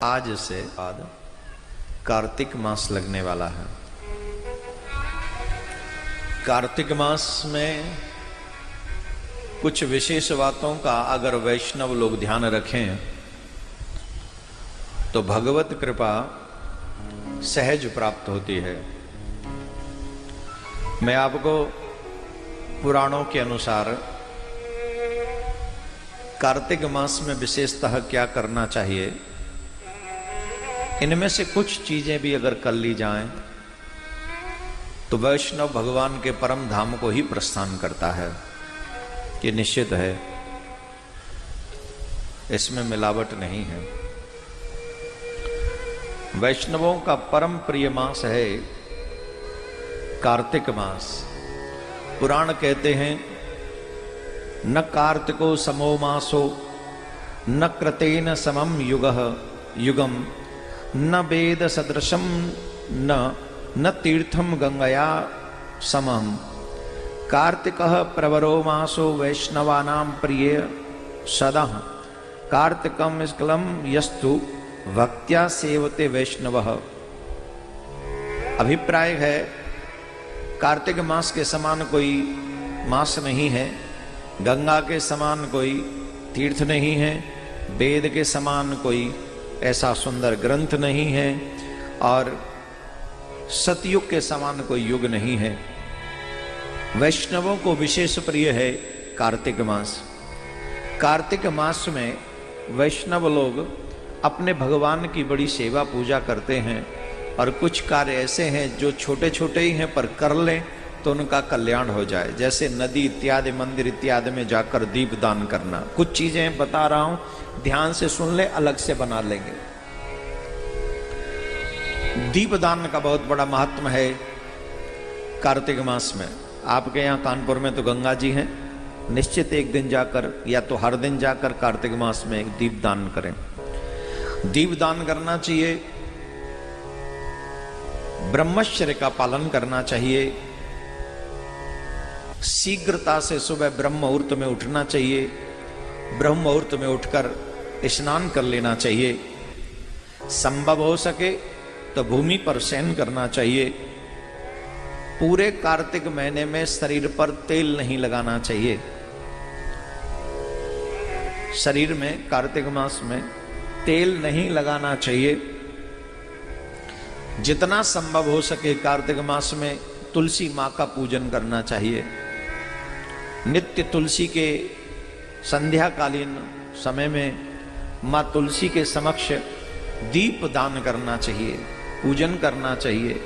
आज से बाद कार्तिक मास लगने वाला है। कार्तिक मास में कुछ विशेष बातों का अगर वैष्णव लोग ध्यान रखें तो भगवत कृपा सहज प्राप्त होती है। मैं आपको पुराणों के अनुसार कार्तिक मास में विशेषतः क्या करना चाहिए, इनमें से कुछ चीजें भी अगर कर ली जाएं तो वैष्णव भगवान के परम धाम को ही प्रस्थान करता है। ये निश्चित है, इसमें मिलावट नहीं है। वैष्णवों का परम प्रिय मास है कार्तिक मास। पुराण कहते हैं न कार्तिको समो मासो न कृतेन समम युगम न वेद सदृशम न तीर्थम गंगया समम। कार्तिकः प्रवरो मासो वैष्णवानां प्रिय सदा। कार्तिकम स्कलम यस्तु भक्त्या सेवते वैष्णवः। अभिप्राय है कार्तिक मास के समान कोई मास नहीं है, गंगा के समान कोई तीर्थ नहीं है, वेद के समान कोई ऐसा सुंदर ग्रंथ नहीं है और सतयुग के समान कोई युग नहीं है। वैष्णवों को विशेष प्रिय है कार्तिक मास। कार्तिक मास में वैष्णव लोग अपने भगवान की बड़ी सेवा पूजा करते हैं और कुछ कार्य ऐसे हैं जो छोटे छोटे ही हैं पर कर लें तो उनका कल्याण हो जाए। जैसे नदी इत्यादि मंदिर इत्यादि में जाकर दीप दान करना। कुछ चीजें बता रहा हूं, ध्यान से सुन ले, अलग से बना लेंगे। दीप दान का बहुत बड़ा महत्व है कार्तिक मास में। आपके यहाँ कानपुर में तो गंगा जी हैं, निश्चित एक दिन जाकर या तो हर दिन जाकर कार्तिक मास में एक दीप दान करें। दीप दान करना चाहिए, ब्रह्मचर्य का पालन करना चाहिए, शीघ्रता से सुबह ब्रह्म मुहूर्त में उठना चाहिए, ब्रह्म मुहूर्त में उठकर स्नान कर लेना चाहिए, संभव हो सके तो भूमि पर शयन करना चाहिए। पूरे कार्तिक महीने में शरीर पर तेल नहीं लगाना चाहिए। शरीर में कार्तिक मास में तेल नहीं लगाना चाहिए। जितना संभव हो सके कार्तिक मास में तुलसी माँ का पूजन करना चाहिए। नित्य तुलसी के संध्याकालीन समय में माँ तुलसी के समक्ष दीप दान करना चाहिए, पूजन करना चाहिए,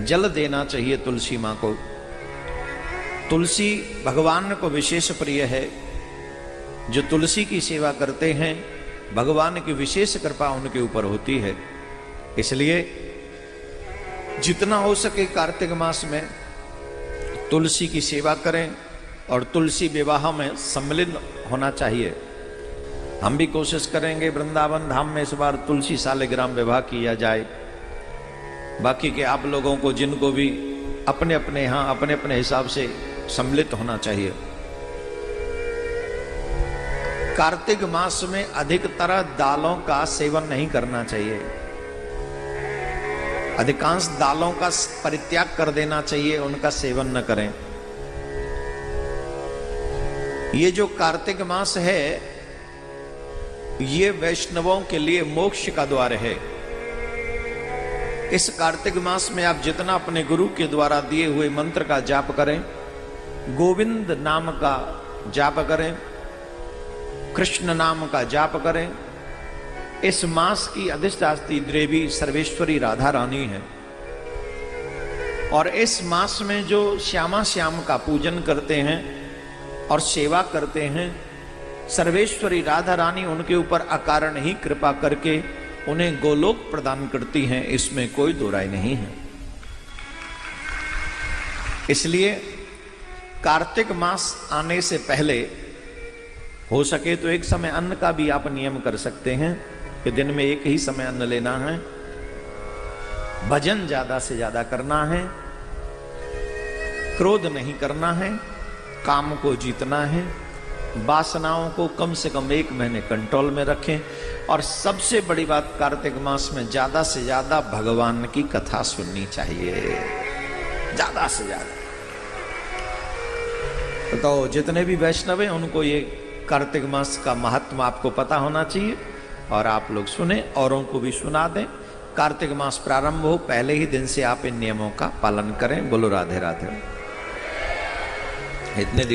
जल देना चाहिए तुलसी माँ को। तुलसी भगवान को विशेष प्रिय है। जो तुलसी की सेवा करते हैं भगवान की विशेष कृपा उनके ऊपर होती है। इसलिए जितना हो सके कार्तिक मास में तुलसी की सेवा करें और तुलसी विवाह में सम्मिलित होना चाहिए। हम भी कोशिश करेंगे वृंदावन धाम में इस बार तुलसी शालिग्राम विवाह किया जाए। बाकी के आप लोगों को जिनको भी अपने अपने यहाँ अपने अपने हिसाब से सम्मिलित होना चाहिए। कार्तिक मास में अधिकतर दालों का सेवन नहीं करना चाहिए। अधिकांश दालों का परित्याग कर देना चाहिए, उनका सेवन न करें। ये जो कार्तिक मास है ये वैष्णवों के लिए मोक्ष का द्वार है। इस कार्तिक मास में आप जितना अपने गुरु के द्वारा दिए हुए मंत्र का जाप करें, गोविंद नाम का जाप करें, कृष्ण नाम का जाप करें। इस मास की अधिष्ठात्री देवी सर्वेश्वरी राधा रानी है और इस मास में जो श्यामा श्याम का पूजन करते हैं और सेवा करते हैं, सर्वेश्वरी राधा रानी उनके ऊपर अकारण ही कृपा करके उन्हें गोलोक प्रदान करती हैं। इसमें कोई दो राय नहीं है। इसलिए कार्तिक मास आने से पहले हो सके तो एक समय अन्न का भी आप नियम कर सकते हैं कि दिन में एक ही समय अन्न लेना है। भजन ज्यादा से ज्यादा करना है, क्रोध नहीं करना है, काम को जीतना है, वासनाओं को कम से कम 1 महीने कंट्रोल में रखें। और सबसे बड़ी बात, कार्तिक मास में ज्यादा से ज्यादा भगवान की कथा सुननी चाहिए, ज्यादा से ज्यादा। तो जितने भी वैष्णव हैं उनको ये कार्तिक मास का महत्व आपको पता होना चाहिए और आप लोग सुने, औरों को भी सुना दें। कार्तिक मास प्रारंभ हो पहले ही दिन से आप इन नियमों का पालन करें। बोलो राधे राधे। इतने